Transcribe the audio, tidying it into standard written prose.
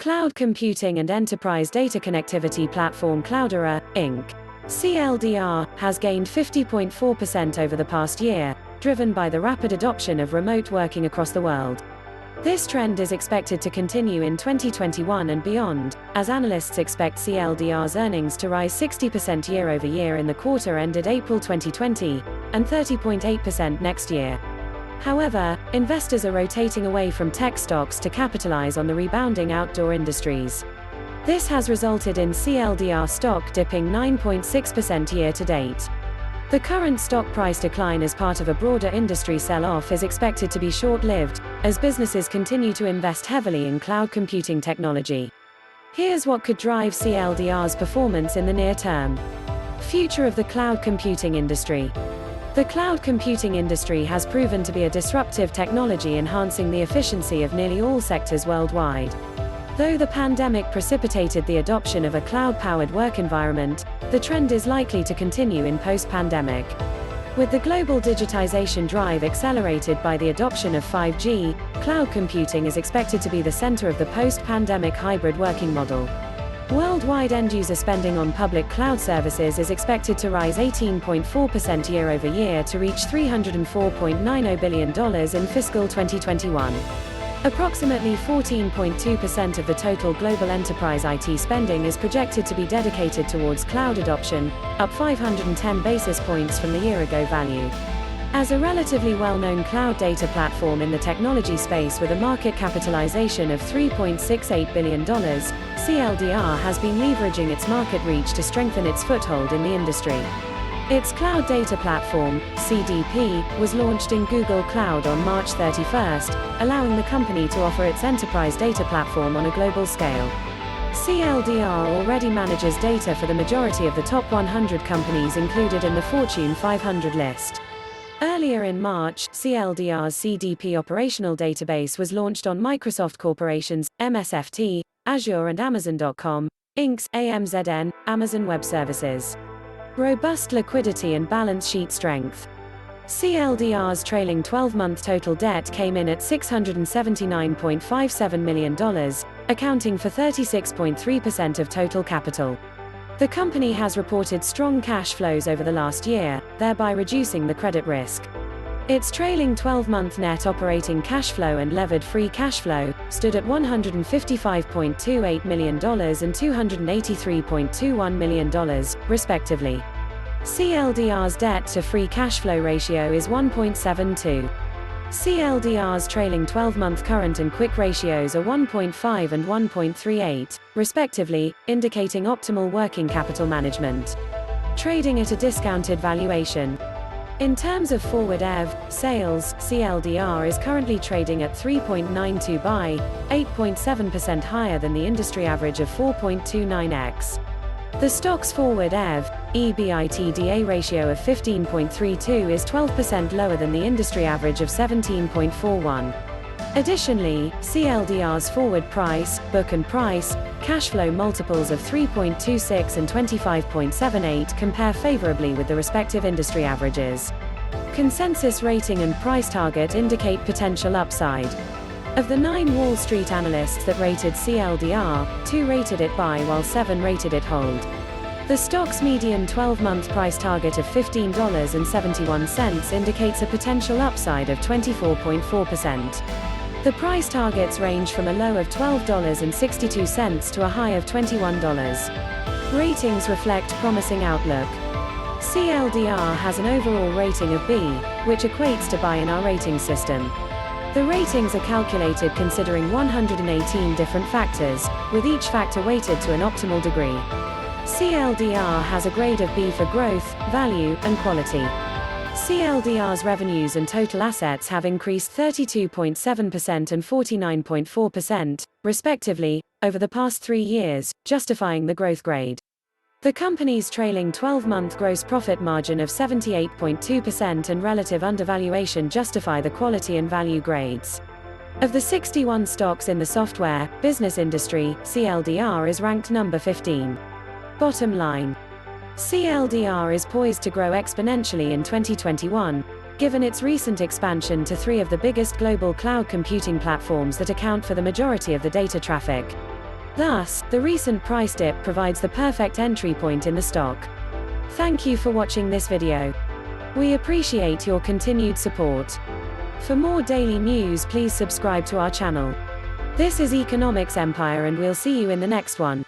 Cloud computing and enterprise data connectivity platform Cloudera, Inc. CLDR, has gained 50.4% over the past year, driven by the rapid adoption of remote working across the world. This trend is expected to continue in 2021 and beyond, as analysts expect CLDR's earnings to rise 60% year-over-year in the quarter ended April 2020, and 30.8% next year. However, investors are rotating away from tech stocks to capitalize on the rebounding outdoor industries. This has resulted in CLDR stock dipping 9.6% year-to-date. The current stock price decline as part of a broader industry sell-off is expected to be short-lived, as businesses continue to invest heavily in cloud computing technology. Here's what could drive CLDR's performance in the near term. Future of the cloud computing industry. The cloud computing industry has proven to be a disruptive technology enhancing the efficiency of nearly all sectors worldwide. Though the pandemic precipitated the adoption of a cloud-powered work environment, the trend is likely to continue in post-pandemic. With the global digitization drive accelerated by the adoption of 5G, cloud computing is expected to be the center of the post-pandemic hybrid working model. Worldwide end-user spending on public cloud services is expected to rise 18.4% year-over-year to reach $304.90 billion in fiscal 2021. Approximately 14.2% of the total global enterprise IT spending is projected to be dedicated towards cloud adoption, up 510 basis points from the year-ago value. As a relatively well-known cloud data platform in the technology space with a market capitalization of $3.68 billion, CLDR has been leveraging its market reach to strengthen its foothold in the industry. Its cloud data platform, CDP, was launched in Google Cloud on March 31st, allowing the company to offer its enterprise data platform on a global scale. CLDR already manages data for the majority of the top 100 companies included in the Fortune 500 list. Earlier in March, CLDR's CDP operational database was launched on Microsoft Corporation's MSFT, Azure and Amazon.com, Inc.'s AMZN, Amazon Web Services. Robust liquidity and balance sheet strength. CLDR's trailing 12-month total debt came in at $679.57 million, accounting for 36.3% of total capital. The company has reported strong cash flows over the last year, thereby reducing the credit risk. Its trailing 12-month net operating cash flow and levered free cash flow stood at $155.28 million and $283.21 million, respectively. CLDR's debt to free cash flow ratio is 1.72. CLDR's trailing 12-month current and quick ratios are 1.5 and 1.38, respectively, indicating optimal working capital management. Trading at a discounted valuation. In terms of forward EV sales, CLDR is currently trading at 3.92 by, 8.7% higher than the industry average of 4.29x. The stock's forward EV/EBITDA ratio of 15.32 is 12% lower than the industry average of 17.41. Additionally, CLDR's forward price, book and price, cash flow multiples of 3.26 and 25.78 compare favorably with the respective industry averages. Consensus rating and price target indicate potential upside. Of the 9 Wall Street analysts that rated CLDR, 2 rated it buy while 7 rated it hold. The stock's median 12-month price target of $15.71 indicates a potential upside of 24.4%. The price targets range from a low of $12.62 to a high of $21. Ratings reflect promising outlook. CLDR has an overall rating of B, which equates to buy in our rating system. The ratings are calculated considering 118 different factors, with each factor weighted to an optimal degree. CLDR has a grade of B for growth, value, and quality. CLDR's revenues and total assets have increased 32.7% and 49.4%, respectively, over the past 3 years, justifying the growth grade. The company's trailing 12-month gross profit margin of 78.2% and relative undervaluation justify the quality and value grades. Of the 61 stocks in the software business industry, CLDR is ranked number 15. Bottom line. CLDR is poised to grow exponentially in 2021, given its recent expansion to 3 of the biggest global cloud computing platforms that account for the majority of the data traffic. Thus, the recent price dip provides the perfect entry point in the stock. Thank you for watching this video. We appreciate your continued support. For more daily news, please subscribe to our channel. This is Economics Empire, and we'll see you in the next one.